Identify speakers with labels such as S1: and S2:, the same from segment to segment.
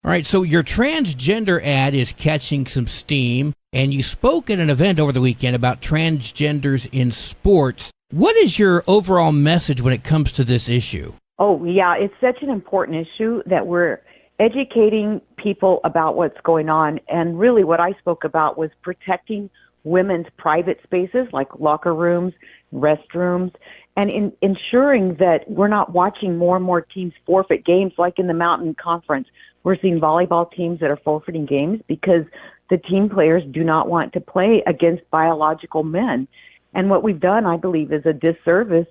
S1: All right, so your transgender ad is catching some steam, and you spoke at an event over the weekend about transgenders in sports. What is your overall message when it comes to this issue?
S2: Oh, yeah, it's such an important issue that we're educating people about what's going on. And really what I spoke about was protecting women's private spaces like locker rooms, restrooms, and ensuring that we're not watching more and more teams forfeit games like in the Mountain Conference. We're seeing volleyball teams that are forfeiting games because the team players do not want to play against biological men. And what we've done, I believe, is a disservice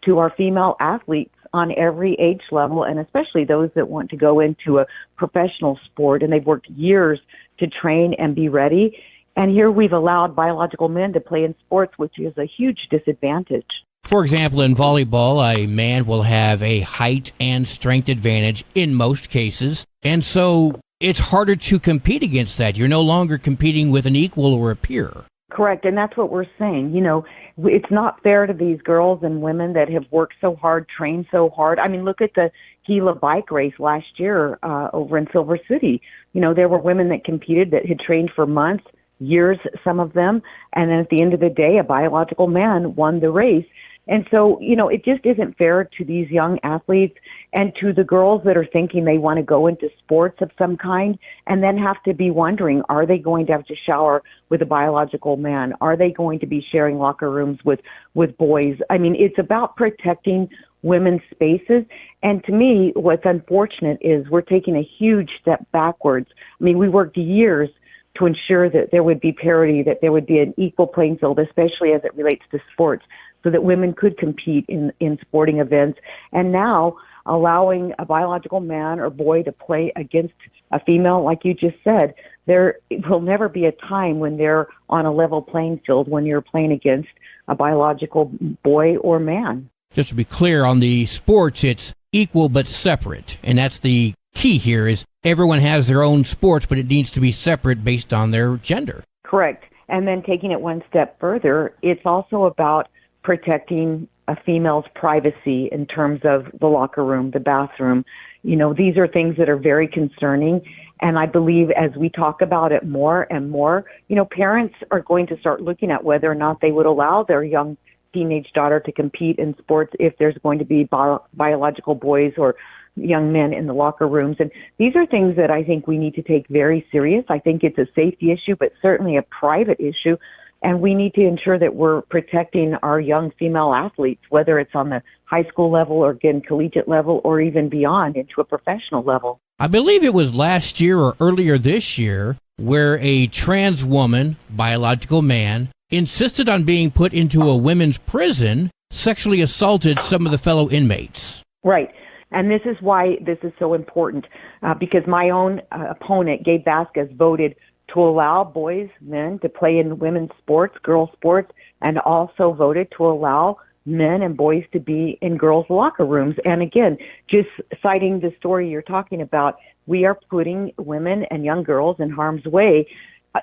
S2: to our female athletes on every age level, and especially those that want to go into a professional sport, and they've worked years to train and be ready. And here we've allowed biological men to play in sports, which is a huge disadvantage.
S1: For example, in volleyball, a man will have a height and strength advantage in most cases, and so it's harder to compete against that. You're no longer competing with an equal or a peer.
S2: Correct, and that's what we're saying. You know, it's not fair to these girls and women that have worked so hard, trained so hard. I mean, look at the Gila bike race last year over in Silver City. You know, there were women that competed that had trained for months, years, some of them, and then at the end of the day, a biological man won the race. And so, you know, it just isn't fair to these young athletes and to the girls that are thinking they want to go into sports of some kind and then have to be wondering, are they going to have to shower with a biological man? Are they going to be sharing locker rooms with boys? I mean, it's about protecting women's spaces. And to me, what's unfortunate is we're taking a huge step backwards. I mean, we worked years to ensure that there would be parity, that there would be an equal playing field, especially as it relates to sports, so that women could compete in sporting events. And now allowing a biological man or boy to play against a female, like you just said, there will never be a time when they're on a level playing field when you're playing against a biological boy or man.
S1: Just to be clear, on the sports, it's equal but separate. And that's the key here is everyone has their own sports, but it needs to be separate based on their gender.
S2: Correct. And then taking it one step further, it's also about protecting a female's privacy in terms of the locker room, the bathroom. You know, these are things that are very concerning. And I believe as we talk about it more and more, you know, parents are going to start looking at whether or not they would allow their young teenage daughter to compete in sports if there's going to be biological boys or young men in the locker rooms. And these are things that I think we need to take very serious. I think it's a safety issue, but certainly a private issue. And we need to ensure that we're protecting our young female athletes, whether it's on the high school level or again collegiate level or even beyond into a professional level.
S1: I believe it was last year or earlier this year where a trans woman, biological man, insisted on being put into a women's prison, sexually assaulted some of the fellow inmates.
S2: Right. And this is why this is so important, because my own opponent, Gabe Vasquez, voted to allow boys, men to play in women's sports, girls' sports, and also voted to allow men and boys to be in girls' locker rooms. And again, just citing the story you're talking about, we are putting women and young girls in harm's way.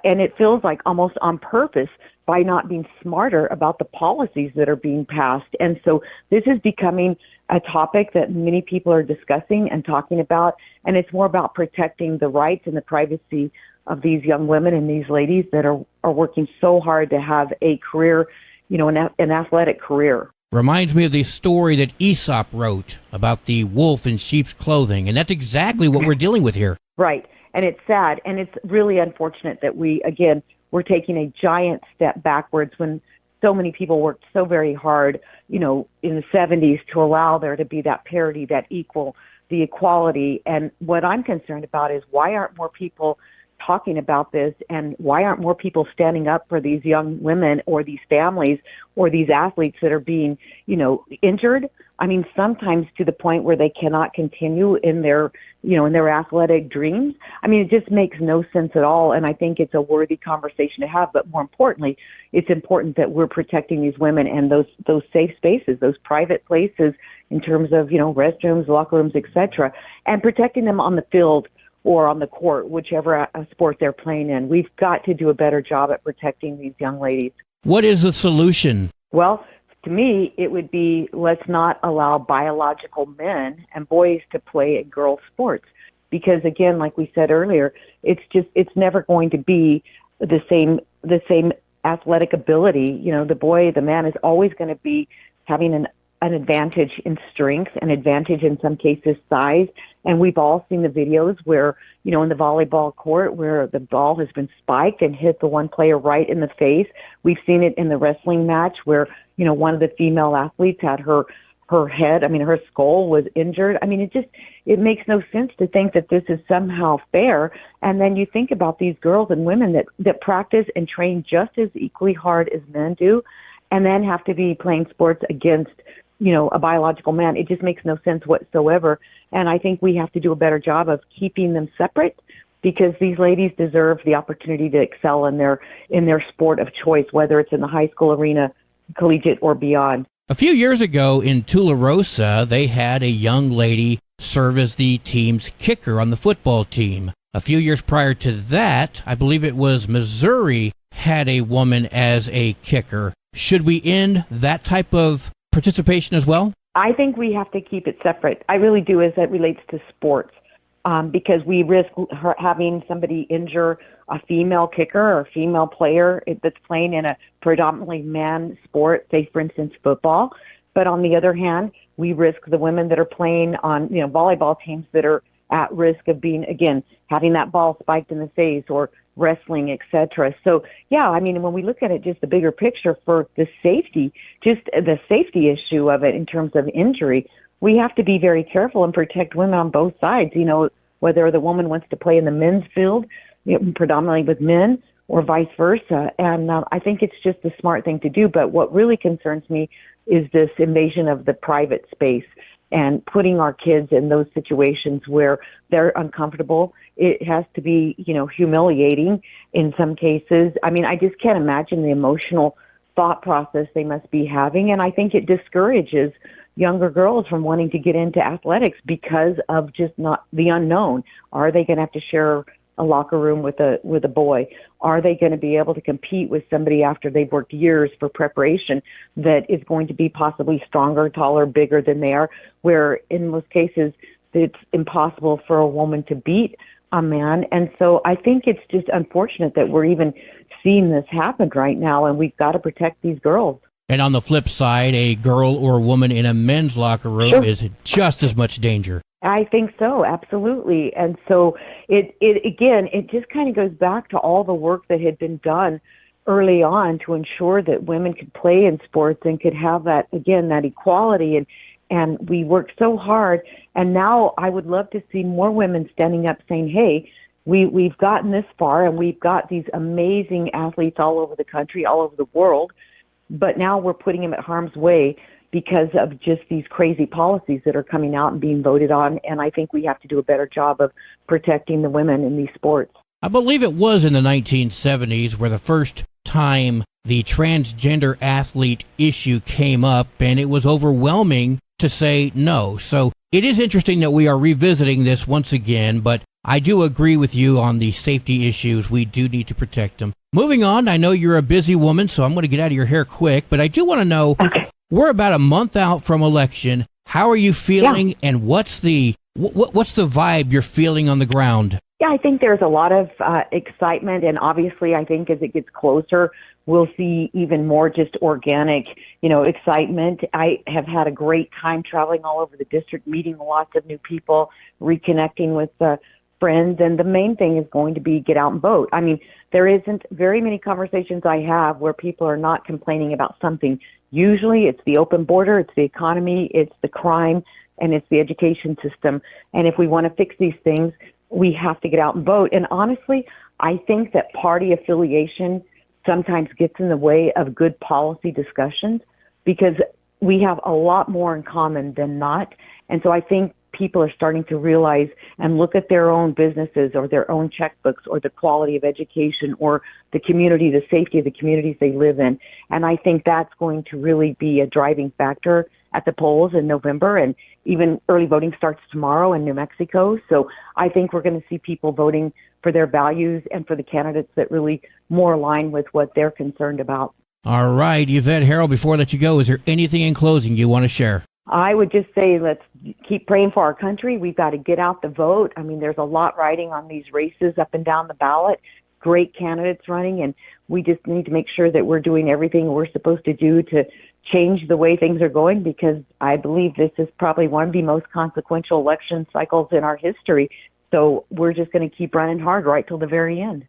S2: And it feels like almost on purpose by not being smarter about the policies that are being passed. And so this is becoming a topic that many people are discussing and talking about. And it's more about protecting the rights and the privacy of these young women and these ladies that are working so hard to have a career, you know, an athletic career.
S1: Reminds me of the story that Aesop wrote about the wolf in sheep's clothing. And that's exactly what we're dealing with here.
S2: Right. And it's sad. And it's really unfortunate that we're taking a giant step backwards when so many people worked so very hard, you know, in the 70s to allow there to be that parity, that the equality. And what I'm concerned about is why aren't more people talking about this, and why aren't more people standing up for these young women or these families or these athletes that are being, you know, injured? I mean, sometimes to the point where they cannot continue in their, you know, in their athletic dreams. I mean, it just makes no sense at all. And I think it's a worthy conversation to have. But more importantly, it's important that we're protecting these women and those safe spaces, those private places in terms of, you know, restrooms, locker rooms, etc., and protecting them on the field or on the court, whichever sport they're playing in. We've got to do a better job at protecting these young ladies.
S1: What is the solution?
S2: Well, to me, it would be let's not allow biological men and boys to play in girls' sports. because again, like we said earlier, it's never going to be the same athletic ability. The man is always going to be having an advantage in strength, an advantage in some cases size. And we've all seen the videos where, in the volleyball court where the ball has been spiked and hit the one player right in the face. We've seen it in the wrestling match where, one of the female athletes had her head, her skull was injured. It makes no sense to think that this is somehow fair. And then you think about these girls and women that practice and train just as equally hard as men do, and then have to be playing sports against, a biological man. It just makes no sense whatsoever. And I think we have to do a better job of keeping them separate, because these ladies deserve the opportunity to excel in their sport of choice, whether it's in the high school arena, collegiate, or beyond.
S1: A few years ago in Tularosa, they had a young lady serve as the team's kicker on the football team. A few years prior to that, I believe it was Missouri, had a woman as a kicker. Should we end that type of participation as well?
S2: I think we have to keep it separate. I really do, as it relates to sports, because we risk having somebody injure a female kicker or a female player that's playing in a predominantly man sport, say, for instance, football. But on the other hand, we risk the women that are playing on, volleyball teams that are at risk of being, again, having that ball spiked in the face, or wrestling, etc. So, when we look at it, just the bigger picture for the safety, just the safety issue of it in terms of injury, we have to be very careful and protect women on both sides, whether the woman wants to play in the men's field, predominantly with men, or vice versa. And I think it's just the smart thing to do. But what really concerns me is this invasion of the private space and putting our kids in those situations where they're uncomfortable. It has to be, humiliating in some cases. I just can't imagine the emotional thought process they must be having. And I think it discourages younger girls from wanting to get into athletics because of just not the unknown. Are they going to have to share a locker room with a boy? Are they going to be able to compete with somebody after they've worked years for preparation that is going to be possibly stronger, taller, bigger than they are, where in most cases it's impossible for a woman to beat a man? And so I think it's just unfortunate that we're even seeing this happen right now, and we've got to protect these girls.
S1: And on the flip side, a girl or woman in a men's locker room is just as much danger.
S2: I think so, absolutely. And so it just kind of goes back to all the work that had been done early on to ensure that women could play in sports and could have that equality. And we worked so hard. And now I would love to see more women standing up saying, hey, we've gotten this far, and we've got these amazing athletes all over the country, all over the world, but now we're putting them at harm's way because of just these crazy policies that are coming out and being voted on. And I think we have to do a better job of protecting the women in these sports.
S1: I believe it was in the 1970s where the first time the transgender athlete issue came up, and it was overwhelming to say no. So it is interesting that we are revisiting this once again, but I do agree with you on the safety issues. We do need to protect them. Moving on, I know you're a busy woman, so I'm going to get out of your hair quick, but I do want to know, we're about a month out from election. How are you feeling, and what's the vibe you're feeling on the ground?
S2: Yeah, I think there's a lot of excitement, and obviously I think as it gets closer, we'll see even more just organic, excitement. I have had a great time traveling all over the district, meeting lots of new people, reconnecting with friends, and the main thing is going to be get out and vote. There isn't very many conversations I have where people are not complaining about something. Usually it's the open border, it's the economy, it's the crime, and it's the education system. And if we want to fix these things, we have to get out and vote. And honestly, I think that party affiliation sometimes gets in the way of good policy discussions because we have a lot more in common than not. And so I think people are starting to realize and look at their own businesses or their own checkbooks or the quality of education or the community, the safety of the communities they live in. And I think that's going to really be a driving factor at the polls in November, and even early voting starts tomorrow in New Mexico. So I think we're going to see people voting for their values and for the candidates that really more align with what they're concerned about.
S1: All right, Yvette, Herrell, before I let you go, is there anything in closing you want to share?
S2: I would just say let's keep praying for our country. We've got to get out the vote. I mean, there's a lot riding on these races up and down the ballot. Great candidates running, and we just need to make sure that we're doing everything we're supposed to do to change the way things are going, because I believe this is probably one of the most consequential election cycles in our history. So we're just going to keep running hard right till the very end.